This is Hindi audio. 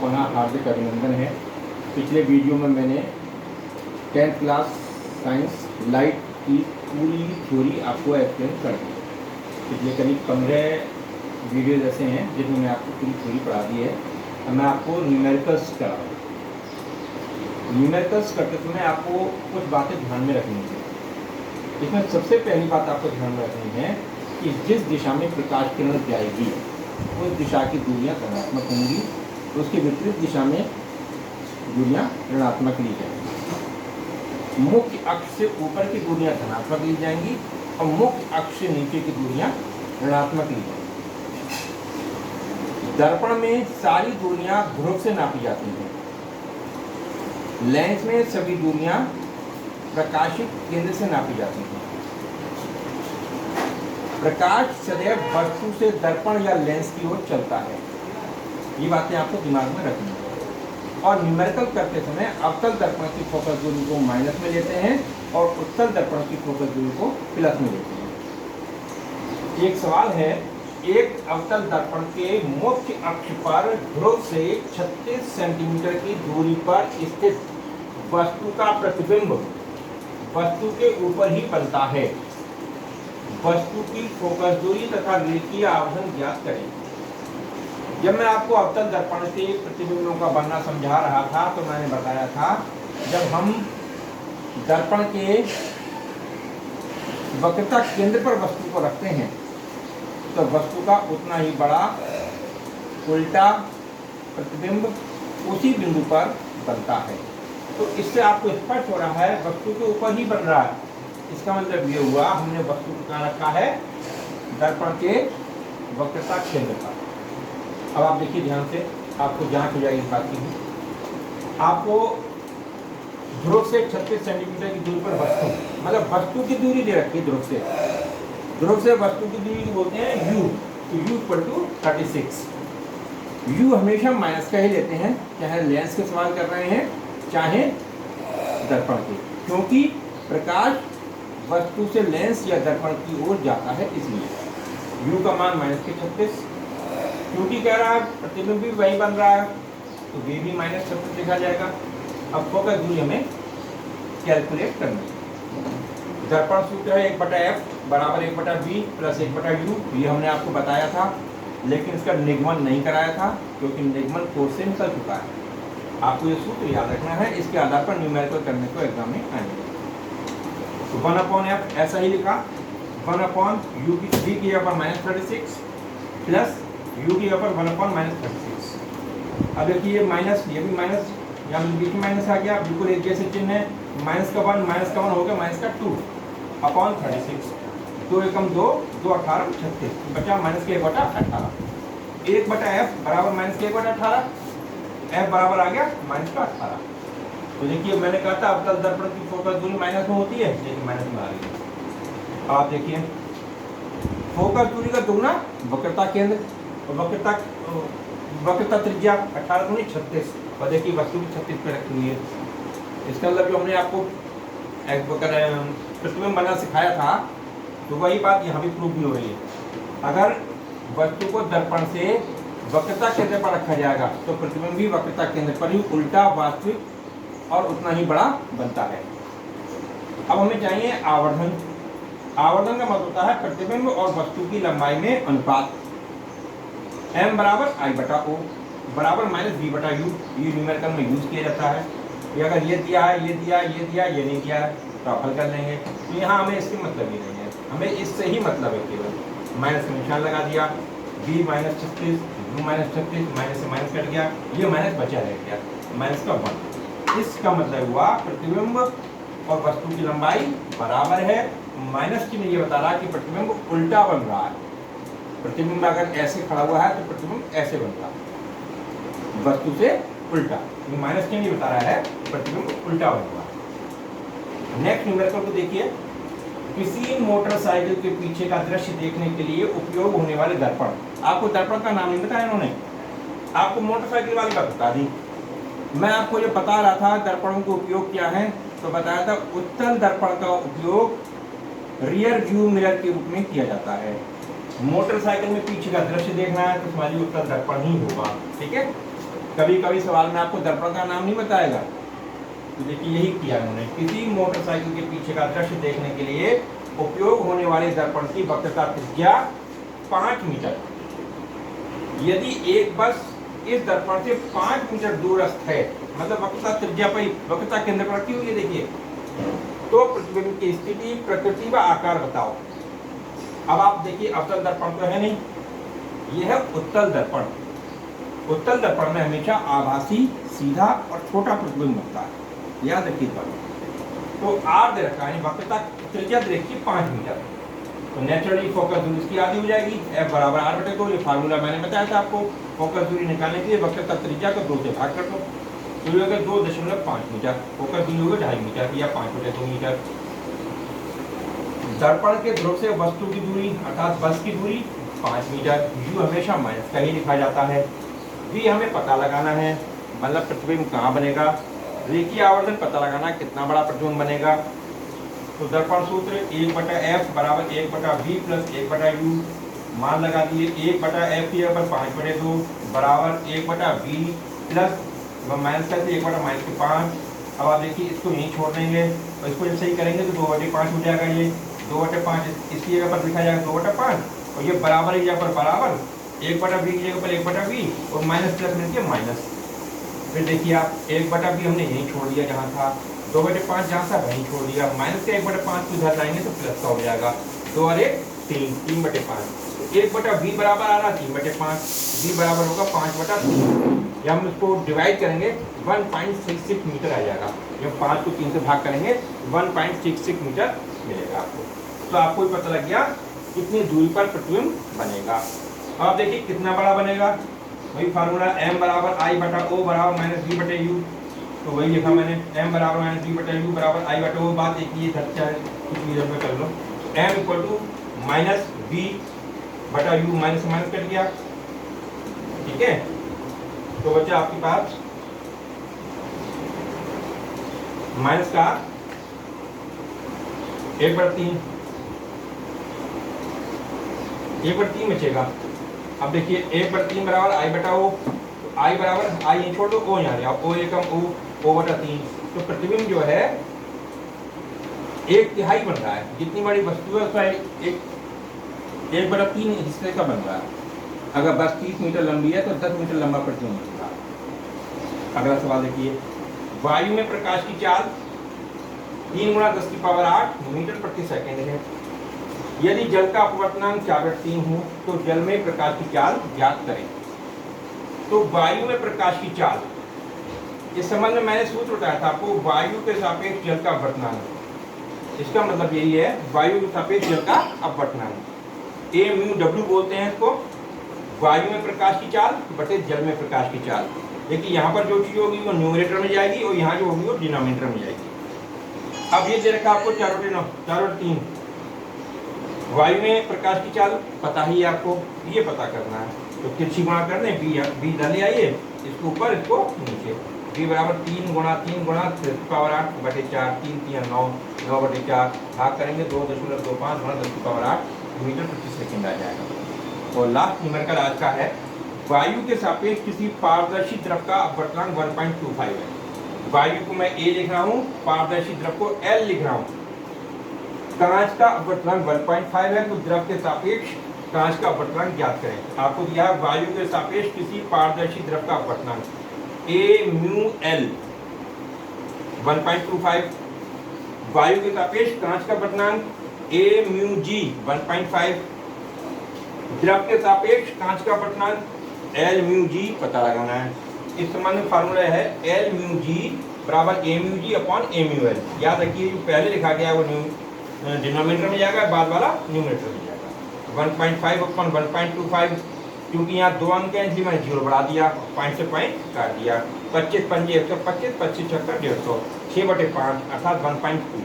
पुनः हार्दिक अभिनंदन है। पिछले वीडियो में मैंने 10th क्लास साइंस लाइट की पूरी थ्योरी आपको एक्सप्लेन कर दी। पिछले करीब 15 वीडियो ऐसे हैं जिसमें मैं आपको पूरी थ्योरी पढ़ा दी है। अब मैं आपको न्यूमेरिकल्स करा रहा हूँ। न्यूमेरिकल्स करते समय आपको कुछ बातें ध्यान में रखनी है। इसमें सबसे पहली बात आपको ध्यान में रखनी है कि जिस दिशा में प्रकाश किरण जाएगी उस दिशा की दूरियां धनात्मक होंगी, तो उसके विपरीत दिशा में दूरियां ऋणात्मक ली जाएंगी। मुख्य अक्ष से ऊपर की दूरियां धनात्मक ली जाएंगी और मुख्य अक्ष से नीचे की दूरियां ऋणात्मक ली जाएंगी। दर्पण में सारी दूरियां ध्रुव से नापी जाती हैं। लेंस में सभी दूरियां प्रकाशित केंद्र से नापी जाती हैं। प्रकाश सदैव वस्तु से दर्पण या लेंस की ओर चलता है। ये बातें आपको दिमाग में रखनी है। और न्यूमेरिकल करते समय अवतल दर्पण की फोकस दूरी को माइनस में लेते हैं और उत्तल दर्पण की फोकस दूरी को प्लस में लेते हैं। एक सवाल है, एक अवतल दर्पण के मुख्य अक्ष पर ध्रुव से 36 सेंटीमीटर की दूरी पर स्थित वस्तु का प्रतिबिंब वस्तु के ऊपर ही बनता है। वस्तु की फोकस दूरी तथा रेखीय आवर्धन ज्ञात करें। जब मैं आपको अवतल दर्पण से प्रतिबिंबों का बनना समझा रहा था तो मैंने बताया था, जब हम दर्पण के वक्रता केंद्र पर वस्तु को रखते हैं तो वस्तु का उतना ही बड़ा उल्टा प्रतिबिंब उसी बिंदु पर बनता है। तो इससे आपको स्पष्ट हो रहा है वस्तु के ऊपर ही बन रहा है। इसका मतलब ये हुआ हमने वस्तु को कहाँ रखा है, दर्पण के वक्रता केंद्र पर। अब आप देखिए ध्यान से, आपको जांच हो जाएगी इस बात की। आपको ध्रुव से 36 सेंटीमीटर की दूरी पर वस्तु, मतलब वस्तु की दूरी दे रखी है ध्रुव से। ध्रुव से वस्तु की दूरी बोलते हैं u, तो u इक्वल टू 36। u हमेशा माइनस का ही लेते हैं, चाहे लेंस के सवाल कर रहे हैं चाहे दर्पण के, क्योंकि प्रकाश वस्तु से लेंस या दर्पण की ओर जाता है, इसलिए u का मान माइनस के 36। क्योंकि कह रहा है प्रतिबिंब भी वही बन रहा है तो v भी माइनस 36 लिखा जाएगा। अब फोकस दूरी हमें कैलकुलेट करनी है। दर्पण सूत्र है 1/f बराबर 1/b प्लस 1/u। ये हमने आपको बताया था, लेकिन इसका निगमन नहीं कराया था क्योंकि निगमन कोर्स से निकल चुका है। आपको ये सूत्र याद रखना है, इसके आधार पर न्यूमेरिकल करने को एग्जाम में आएंगे। तो 1/f ऐसा ही लिखा, 1/u की v की जगह पर -36 प्लस u की जगह पर 1/-36। अब देखिए ये माइनस, ये भी माइनस, यहाँ बीच में माइनस आ गया, बिल्कुल एक जैसे चिन्ह है। माइनस का 1 हो गया -2/36। 2 एकम 2, 2 18 36 बचा -1/18। 1/f बराबर -1/18, f बराबर आ गया -18। तो देखिए मैंने कहा था अवतल दर्पण की फोकस दूरी माइनस में होती है, लेकिन माइनस में आ रही है। अब आप देखिए फोकस दूरी का दुगना वक्रता केंद्र और वक्रता त्रिज्या 18 दूनी 36, और देखिए वस्तु भी 36 पे रखी हुई है। इसका मतलब जो हमने आपको प्रतिबिंब बनना सिखाया था तो वही बात यहाँ भी प्रूव भी हो रही है। अगर वस्तु को दर्पण से वक्रता केंद्र पर रखा जाएगा तो प्रतिबिंब भी वक्रता केंद्र पर ही उल्टा वास्तविक और उतना ही बड़ा बनता है। अब हमें चाहिए आवर्धन। आवर्धन का मतलब होता है प्रतिबिंब और वस्तु की लंबाई में अनुपात। m बराबर I/O बराबर -v/u। ये न्यूमेरिकल में यूज किया जाता है। ये अगर ये दिया है, ये दिया, ये दिया, ये नहीं दिया है तो आप हल कर लेंगे। तो यहाँ हमें इसके मतलब ही नहीं है, हमें इससे ही मतलब है, केवल माइनस का निशान लगा दिया, v -36, u -36, माइनस से माइनस कट गया, ये माइनस बचा रह गया, माइनस का 1। इसका मतलब हुआ प्रतिबिंब और वस्तु की लंबाई बराबर है। माइनस चिन्ह ये बता रहा है कि प्रतिबिंब उल्टा बन रहा है। प्रतिबिंब अगर ऐसे खड़ा हुआ है तो प्रतिबिंब ऐसे बनता है, वस्तु से उल्टा। माइनस चिन्ह ये बता रहा है प्रतिबिंब उल्टा बन रहा है। नेक्स्ट न्यूमेरिकल को देखिए, किसी मोटरसाइकिल के पीछे का दृश्य देखने के लिए उपयोग होने वाले दर्पण। आपको दर्पण का नाम नहीं बताया इन्होंने, आपको मोटरसाइकिल वाली बात बता दी। मैं आपको जो बता रहा था दर्पणों का उपयोग क्या है, तो बताया था उत्तल दर्पण का उपयोग रियर व्यू मिरर के रूप में किया जाता है। मोटरसाइकिल में पीछे का दृश्य देखना है तो तुम्हारी उत्तल दर्पण ही होगा, ठीक है। कभी कभी सवाल में आपको दर्पण का नाम नहीं बताएगा, तो देखिए यही किया उन्होंने। किसी मोटरसाइकिल के पीछे का दृश्य देखने के लिए उपयोग होने वाले दर्पण की वक्रता त्रिज्या 5 मीटर। यदि एक बस इस दर्पण से 5 मीटर दूरस्थ है, मतलब वक्रता त्रिज्या पर वक्रता केंद्र पर रखी हुई है देखिए, तो प्रतिबिंब की स्थिति, प्रकृति व आकार बताओ। अब आप देखिए अवतल दर्पण तो है नहीं, यह है उत्तल दर्पण। उत्तल दर्पण में हमेशा आभासी, सीधा और छोटा प्रतिबिंब होता है, याद रखिए बात। तो आर दे रखा है, वक्रता त्रिज्या देखिए 5 मीटर, तो नेचुरली फोकस दूरी इसकी आधी हो जाएगी, F बराबर R बटे 2। ये फार्मूला मैंने बताया था आपको। फोकस दूरी निकालने के लिए वक्रता त्रिज्या को 2 से भाग कर दो, तो ये होगा 2.5 मीटर। फोकस दूरी होगा 2.5 मीटर या 5/2 मीटर। दर्पण के ध्रुव से वस्तु की दूरी अर्थात बस की दूरी 5 मीटर। U हमेशा माइनस का ही लिखा जाता है। V हमें पता लगाना है, मतलब प्रतिबिंब कहाँ बनेगा। रेखीय आवर्धन पता लगाना है, कितना बड़ा प्रतिबिंब बनेगा। तो दर्पण सूत्र 1/F बराबर 1/V प्लस 1/U। मान लगा दिए 1/F की जगह पर 5/2 बराबर 1/V प्लस माइनस का 1/-5। अब आप देखिए इसको यहीं छोड़ देंगे और इसको जब सही करेंगे तो 2/5 हो जाएगा। ये 2/5 इसकी जगह पर लिखा जाएगा 2/5, और ये बराबर की जगह पर बराबर 1/V की जगह पर 1/V और माइनस प्लस मिलके माइनस। फिर देखिए आप 1/V हमने यहीं छोड़ दिया जहाँ था, 2/5 जहाँ था वहीं छोड़ दिया, माइनस का 1/5 को इधर लाएंगे तो प्लस का हो जाएगा। 2 और 1 3, 3/5। तो 1/V बराबर आ रहा 3/5, V बराबर होगा 5/3। या हम इसको डिवाइड करेंगे 1.66 मीटर आ जाएगा। जब 5 को 3 से भाग करेंगे 1.66 मीटर मिलेगा आपको। तो आपको भी पता लग गया कितनी दूरी पर प्रतिबिंब बनेगा। अब आप देखिए कितना बड़ा बनेगा, वही फार्मूला M बराबर I/O बराबर -V/U। तो वही लिखा मैंने, M बराबर -V/U बराबर I/O। बात एक ही है, कुछ भी जब कर लो। M equal to -V/U, minus minus cut गया, ठीक है। तो बच्चा आपके पास माइनस का 1/3 बचेगा। अब देखिए 1/3 बराबर I/O। I बराबर I ये छोड़ दो, O यहाँ ले आओ, O एकम O/3। तो प्रतिबिंब जो है 1/3 बन रहा है। जितनी बड़ी वस्तु है उसका 1/3 हिस्से का बन रहा है। अगर बस 30 मीटर लंबी है तो 10 मीटर लंबा प्रतिबिंब बनेगा। अगला सवाल देखिए, वायु में प्रकाश की चाल 3 × 10⁸ मीटर प्रति सेकंड है। यदि जल का अपवर्तनांक 4/3 हो तो जल में प्रकाश की चाल ज्ञात करें। तो वायु में प्रकाश की चाल, इस संबंध में मैंने सूत्र बताया था आपको, वायु के सापेक्ष जल का अपवर्तनांक। इसका मतलब यही है, वायु के सापेक्ष जल का अपवर्तनांक AμW बोलते हैं इसको। वायु में प्रकाश की चाल बटे जल में प्रकाश की चाल। देखिए यहाँ पर जो चीज होगी वो न्यूमरेटर में जाएगी और यहाँ जो होगी वो डिनोमिनेटर में जाएगी। अब ये दे रखा आपको 4/3। वायु में प्रकाश की चाल पता ही है आपको, ये पता करना है। तो तिरछी गुणा कर दें, बी इधर ले आइए, इसको ऊपर इसको नीचे। बी बराबर 3 × 3 × 10⁸/4, 3 3 9, 9/4 भाग करेंगे 2.25 × 10⁸ मीटर प्रति सेकंड आ जाएगा। और लास्ट न्यूमेरिकल आज का है, वायु के सापेक्ष किसी पारदर्शी द्रव का अपवर्तनांक 1.25 है। वायु को मैं A लिख रहा हूँ, पारदर्शी द्रव को L लिख रहा हूँ। कांच का अपवर्तनांक 1.5 है, तो द्रव के सापेक्ष कांच का अपवर्तनांक ज्ञात करें। आपको दिया वायु के सापेक्ष किसी पारदर्शी द्रव का अपवर्तनांक AμL 1.25, वायु के सापेक्ष कांच का अपवर्तनांक AμG 1.5, द्रव के सापेक्ष कांच का अपवर्तनांक Lμg पता लगाना है। इस संबंध में फार्मूला है Lμg बराबर AμG/AμL। याद रखिए जो पहले लिखा गया वो डिनोमिनेटर में जाएगा, बाद वाला न्यूमरेटर में जाएगा। 1.5/1.25, क्योंकि यहाँ 2 अंक हैं इसलिए मैंने 0 बढ़ा दिया, पॉइंट से पॉइंट काट दिया। 25 पंजे 125, 25 छक्का 150, 6/5 अर्थात 1.2।